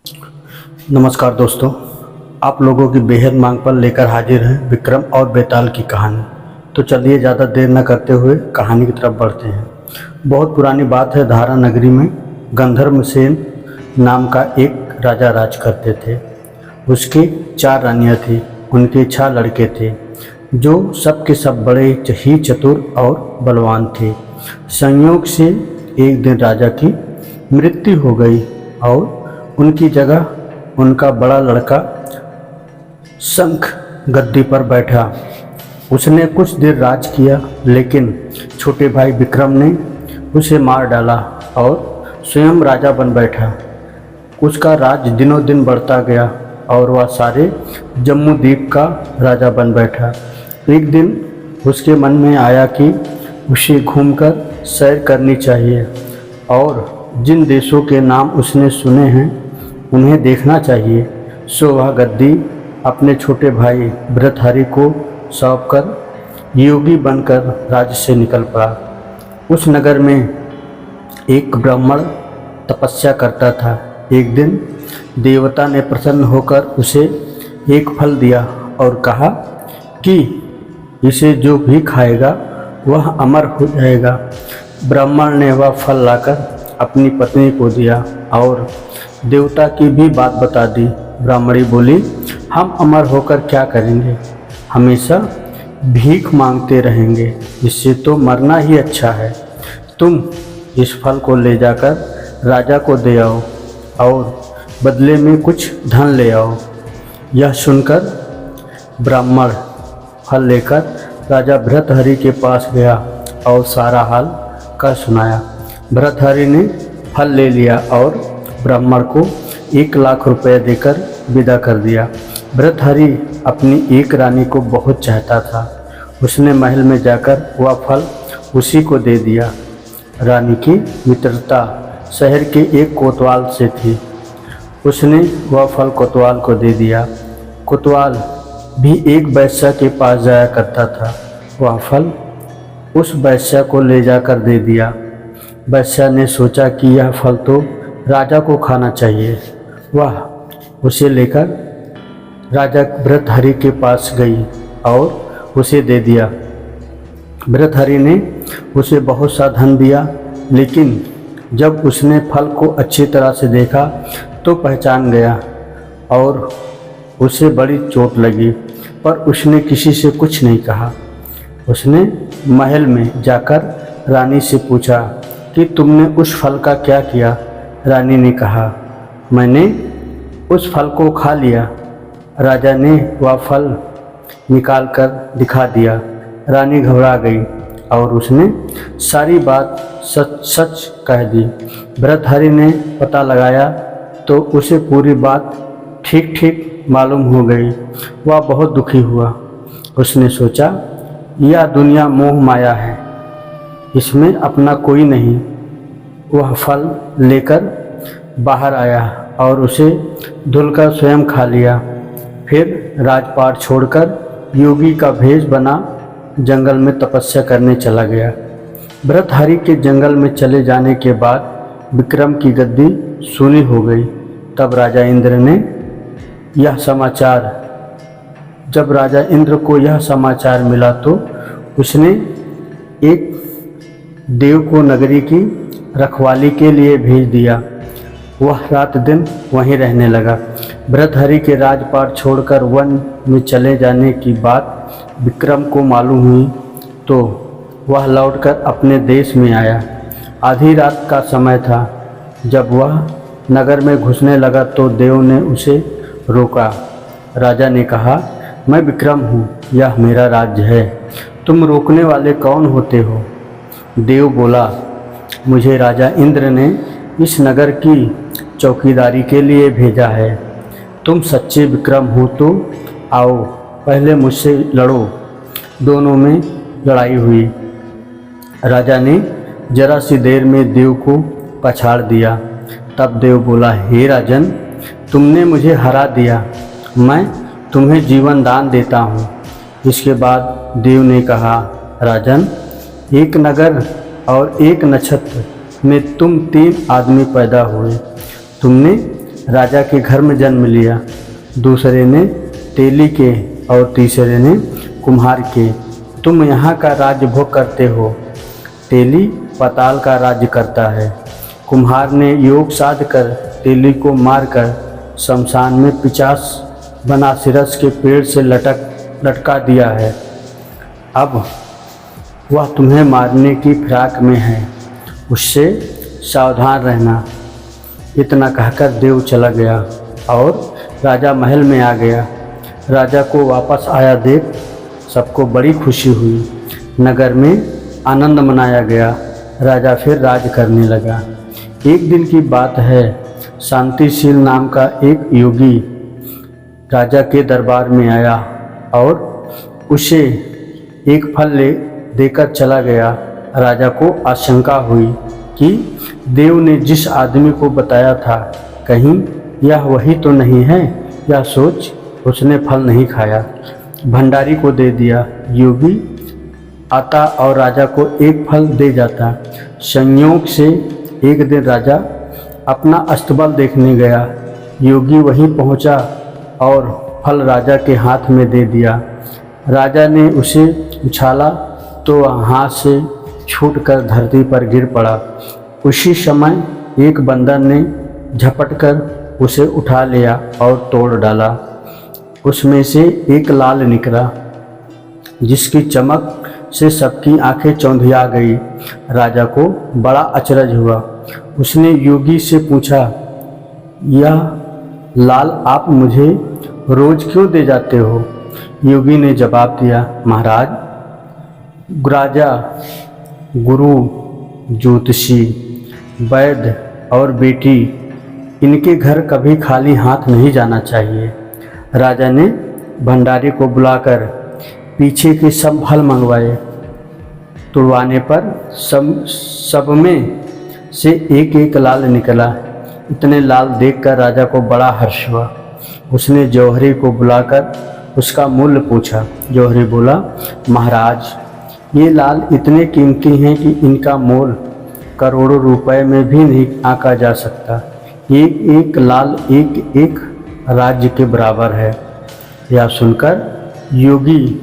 नमस्कार दोस्तों, आप लोगों की बेहद मांग पर लेकर हाजिर हैं विक्रम और बेताल की कहानी। तो चलिए ज़्यादा देर न करते हुए कहानी की तरफ बढ़ते हैं। बहुत पुरानी बात है, धारा नगरी में गंधर्वसेन नाम का एक राजा राज करते थे। उसकी 4 रानियाँ थीं। उनके 6 लड़के थे जो सब के सब बड़े ही चतुर और बलवान थे। संयोग से एक दिन राजा की मृत्यु हो गई और उनकी जगह उनका बड़ा लड़का शंख गद्दी पर बैठा। उसने कुछ देर राज किया, लेकिन छोटे भाई विक्रम ने उसे मार डाला और स्वयं राजा बन बैठा। उसका राज दिनों दिन बढ़ता गया और वह सारे जम्मू द्वीप का राजा बन बैठा। एक दिन उसके मन में आया कि उसे घूमकर सैर करनी चाहिए और जिन देशों के नाम उसने सुने हैं उन्हें देखना चाहिए। सो वह गद्दी अपने छोटे भाई भृतहरि को सौंपकर योगी बनकर राज्य से निकल पड़ा। उस नगर में एक ब्राह्मण तपस्या करता था। एक दिन देवता ने प्रसन्न होकर उसे एक फल दिया और कहा कि इसे जो भी खाएगा वह अमर हो जाएगा। ब्राह्मण ने वह फल लाकर अपनी पत्नी को दिया और देवता की भी बात बता दी। ब्राह्मणी बोली, हम अमर होकर क्या करेंगे, हमेशा भीख मांगते रहेंगे, इससे तो मरना ही अच्छा है। तुम इस फल को ले जाकर राजा को दे आओ और बदले में कुछ धन ले आओ। यह सुनकर ब्राह्मण फल लेकर राजा भृतहरि के पास गया और सारा हाल कह सुनाया। भृतहरि ने फल ले लिया और ब्राह्मण को 1 लाख रुपए देकर विदा कर दिया। भृतहरि अपनी एक रानी को बहुत चाहता था। उसने महल में जाकर वह फल उसी को दे दिया। रानी की मित्रता शहर के एक कोतवाल से थी। उसने वह फल कोतवाल को दे दिया। कोतवाल भी एक वैश्या के पास जाया करता था। वह फल उस वैश्या को ले जाकर दे दिया। वैश्या ने सोचा कि यह फल तो राजा को खाना चाहिए। वह उसे लेकर राजा भृतहरि के पास गई और उसे दे दिया। भृतहरि ने उसे बहुत सा धन दिया, लेकिन जब उसने फल को अच्छी तरह से देखा तो पहचान गया और उसे बड़ी चोट लगी, पर उसने किसी से कुछ नहीं कहा। उसने महल में जाकर रानी से पूछा कि तुमने उस फल का क्या किया। रानी ने कहा, मैंने उस फल को खा लिया। राजा ने वह फल निकाल कर दिखा दिया। रानी घबरा गई और उसने सारी बात सच सच कह दी। भृतहरि ने पता लगाया तो उसे पूरी बात ठीक ठीक मालूम हो गई। वह बहुत दुखी हुआ। उसने सोचा, यह दुनिया मोह माया है, इसमें अपना कोई नहीं। वह फल लेकर बाहर आया और उसे धुलकर स्वयं खा लिया। फिर राजपाट छोड़कर योगी का भेष बना जंगल में तपस्या करने चला गया। भृतहरि के जंगल में चले जाने के बाद विक्रम की गद्दी सूनी हो गई। तब राजा इंद्र को यह समाचार मिला तो उसने एक देव को नगरी की रखवाली के लिए भेज दिया। वह रात दिन वहीं रहने लगा। भृतहरि के राजपाट छोड़कर वन में चले जाने की बात विक्रम को मालूम हुई तो वह लौटकर अपने देश में आया। आधी रात का समय था। जब वह नगर में घुसने लगा तो देव ने उसे रोका। राजा ने कहा, मैं विक्रम हूँ, यह मेरा राज्य है, तुम रोकने वाले कौन होते हो? देव बोला, मुझे राजा इंद्र ने इस नगर की चौकीदारी के लिए भेजा है। तुम सच्चे विक्रम हो तो आओ, पहले मुझसे लड़ो। दोनों में लड़ाई हुई। राजा ने जरा सी देर में देव को पछाड़ दिया। तब देव बोला, हे राजन, तुमने मुझे हरा दिया, मैं तुम्हें जीवन दान देता हूँ। इसके बाद देव ने कहा, राजन, एक नगर और एक नक्षत्र में तुम 3 आदमी पैदा हुए। तुमने राजा के घर में जन्म लिया, दूसरे ने तेली के और तीसरे ने कुम्हार के। तुम यहाँ का राज्य भोग करते हो, तेली पाताल का राज्य करता है। कुम्हार ने योग साध कर तेली को मारकर शमशान में 50 बना सिरस के पेड़ से लटका दिया है। अब वह तुम्हें मारने की फिराक में है, उससे सावधान रहना। इतना कहकर देव चला गया और राजा महल में आ गया। राजा को वापस आया देख सबको बड़ी खुशी हुई। नगर में आनंद मनाया गया। राजा फिर राज करने लगा। एक दिन की बात है, शांतिशील नाम का एक योगी राजा के दरबार में आया और उसे एक फल देकर चला गया। राजा को आशंका हुई कि देव ने जिस आदमी को बताया था कहीं यह वही तो नहीं है। यह सोच उसने फल नहीं खाया, भंडारी को दे दिया। योगी आता और राजा को एक फल दे जाता। संयोग से एक दिन राजा अपना अस्तबल देखने गया। योगी वहीं पहुंचा और फल राजा के हाथ में दे दिया। राजा ने उसे उछाला तो वह हाथ से छूटकर धरती पर गिर पड़ा। उसी समय एक बंदर ने झपटकर उसे उठा लिया और तोड़ डाला। उसमें से एक लाल निकला जिसकी चमक से सबकी आंखें चौंधिया गई। राजा को बड़ा अचरज हुआ। उसने योगी से पूछा, यह लाल आप मुझे रोज क्यों दे जाते हो? योगी ने जवाब दिया, महाराज, राजा, गुरु, ज्योतिषी, वैद्य और बेटी, इनके घर कभी खाली हाथ नहीं जाना चाहिए। राजा ने भंडारी को बुलाकर पीछे के सब फल मंगवाए। तुड़वाने पर सब में से एक एक लाल निकला। इतने लाल देखकर राजा को बड़ा हर्ष हुआ। उसने जौहरी को बुलाकर उसका मूल्य पूछा। जौहरी बोला, महाराज, ये लाल इतने कीमती हैं कि इनका मोल करोड़ों रुपए में भी नहीं आंका जा सकता। एक एक लाल एक एक राज्य के बराबर है। यह सुनकर योगी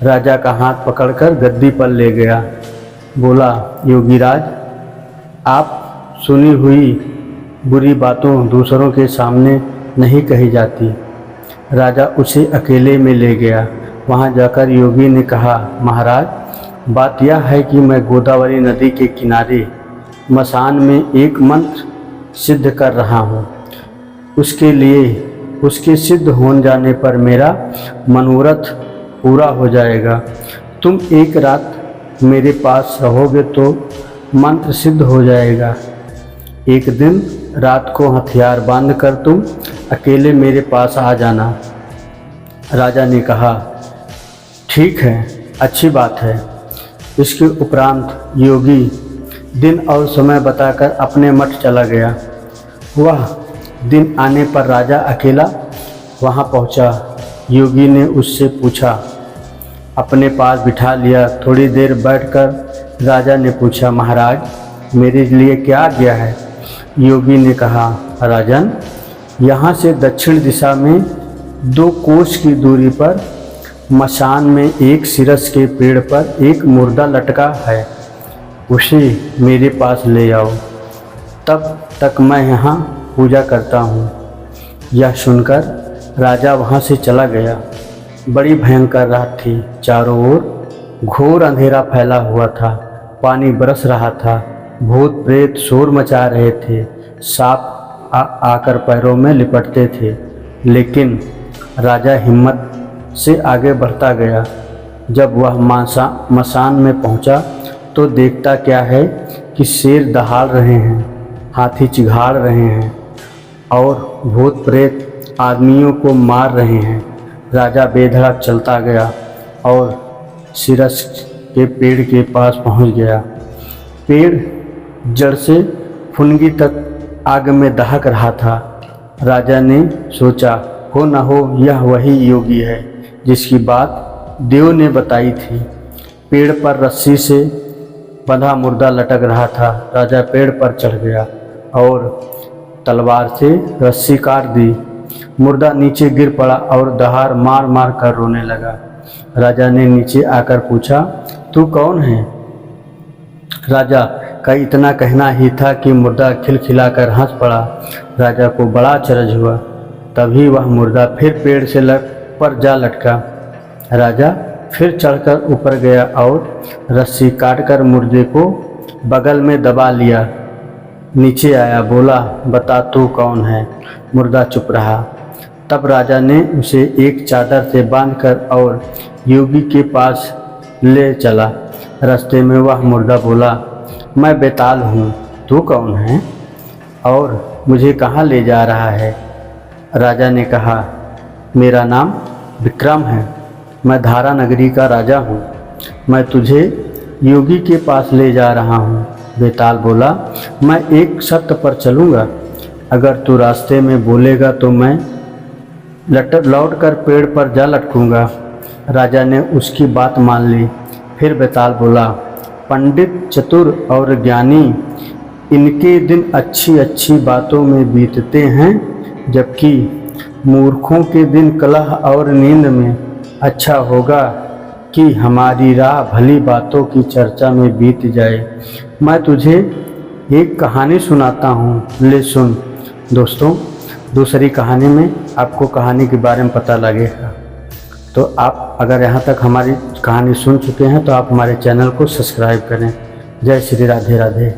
राजा का हाथ पकड़कर गद्दी पर ले गया। बोला, योगीराज, आप सुनी हुई बुरी बातों दूसरों के सामने नहीं कही जाती। राजा उसे अकेले में ले गया। वहाँ जाकर योगी ने कहा, महाराज, बात यह है कि मैं गोदावरी नदी के किनारे मसान में एक मंत्र सिद्ध कर रहा हूँ। उसके सिद्ध हो जाने पर मेरा मनोरथ पूरा हो जाएगा। तुम एक रात मेरे पास रहोगे तो मंत्र सिद्ध हो जाएगा। एक दिन रात को हथियार बांधकर तुम अकेले मेरे पास आ जाना। राजा ने कहा, ठीक है, अच्छी बात है। इसके उपरांत योगी दिन और समय बताकर अपने मठ चला गया। वह दिन आने पर राजा अकेला वहाँ पहुँचा। योगी ने उससे पूछा, अपने पास बिठा लिया। थोड़ी देर बैठकर राजा ने पूछा, महाराज, मेरे लिए क्या आज्ञा है? योगी ने कहा, राजन, यहाँ से दक्षिण दिशा में 2 कोस की दूरी पर मसान में एक सिरस के पेड़ पर एक मुर्दा लटका है। उसे मेरे पास ले आओ, तब तक मैं यहाँ पूजा करता हूँ। यह सुनकर राजा वहाँ से चला गया। बड़ी भयंकर रात थी। चारों ओर घोर अंधेरा फैला हुआ था। पानी बरस रहा था। भूत प्रेत शोर मचा रहे थे। सांप आकर पैरों में लिपटते थे। लेकिन राजा हिम्मत से आगे बढ़ता गया। जब वह मसान में पहुंचा तो देखता क्या है कि शेर दहाड़ रहे हैं, हाथी चिघाड़ रहे हैं और भूत प्रेत आदमियों को मार रहे हैं। राजा बेधड़क चलता गया और सिरस के पेड़ के पास पहुंच गया। पेड़ जड़ से फुनगी तक आग में दहक रहा था। राजा ने सोचा, हो न हो यह वही योगी है जिसकी बात देव ने बताई थी। पेड़ पर रस्सी से बंधा मुर्दा लटक रहा था। राजा पेड़ पर चढ़ गया और तलवार से रस्सी काट दी। मुर्दा नीचे गिर पड़ा और दहाड़ मार मार कर रोने लगा। राजा ने नीचे आकर पूछा, तू कौन है? राजा का इतना कहना ही था कि मुर्दा खिलखिलाकर हंस पड़ा। राजा को बड़ा अचरज हुआ। तभी वह मुर्दा फिर पेड़ से पर जा लटका। राजा फिर चढ़कर ऊपर गया और रस्सी काटकर मुर्दे को बगल में दबा लिया। नीचे आया, बोला, बता तू कौन है? मुर्दा चुप रहा। तब राजा ने उसे एक चादर से बांधकर और योगी के पास ले चला। रास्ते में वह मुर्दा बोला, मैं बेताल हूँ, तू कौन है और मुझे कहाँ ले जा रहा है? राजा ने कहा, मेरा नाम विक्रम है, मैं धारा नगरी का राजा हूँ, मैं तुझे योगी के पास ले जा रहा हूँ। बेताल बोला, मैं एक शर्त पर चलूँगा, अगर तू रास्ते में बोलेगा तो मैं लौट कर पेड़ पर जा लटकूँगा। राजा ने उसकी बात मान ली। फिर बेताल बोला, पंडित, चतुर और ज्ञानी, इनके दिन अच्छी अच्छी बातों में बीतते हैं, जबकि मूर्खों के दिन कलह और नींद में। अच्छा होगा कि हमारी राह भली बातों की चर्चा में बीत जाए। मैं तुझे एक कहानी सुनाता हूँ, ले सुन। दोस्तों, दूसरी कहानी में आपको कहानी के बारे में पता लगेगा। तो आप अगर यहाँ तक हमारी कहानी सुन चुके हैं तो आप हमारे चैनल को सब्सक्राइब करें। जय श्री राधे राधे।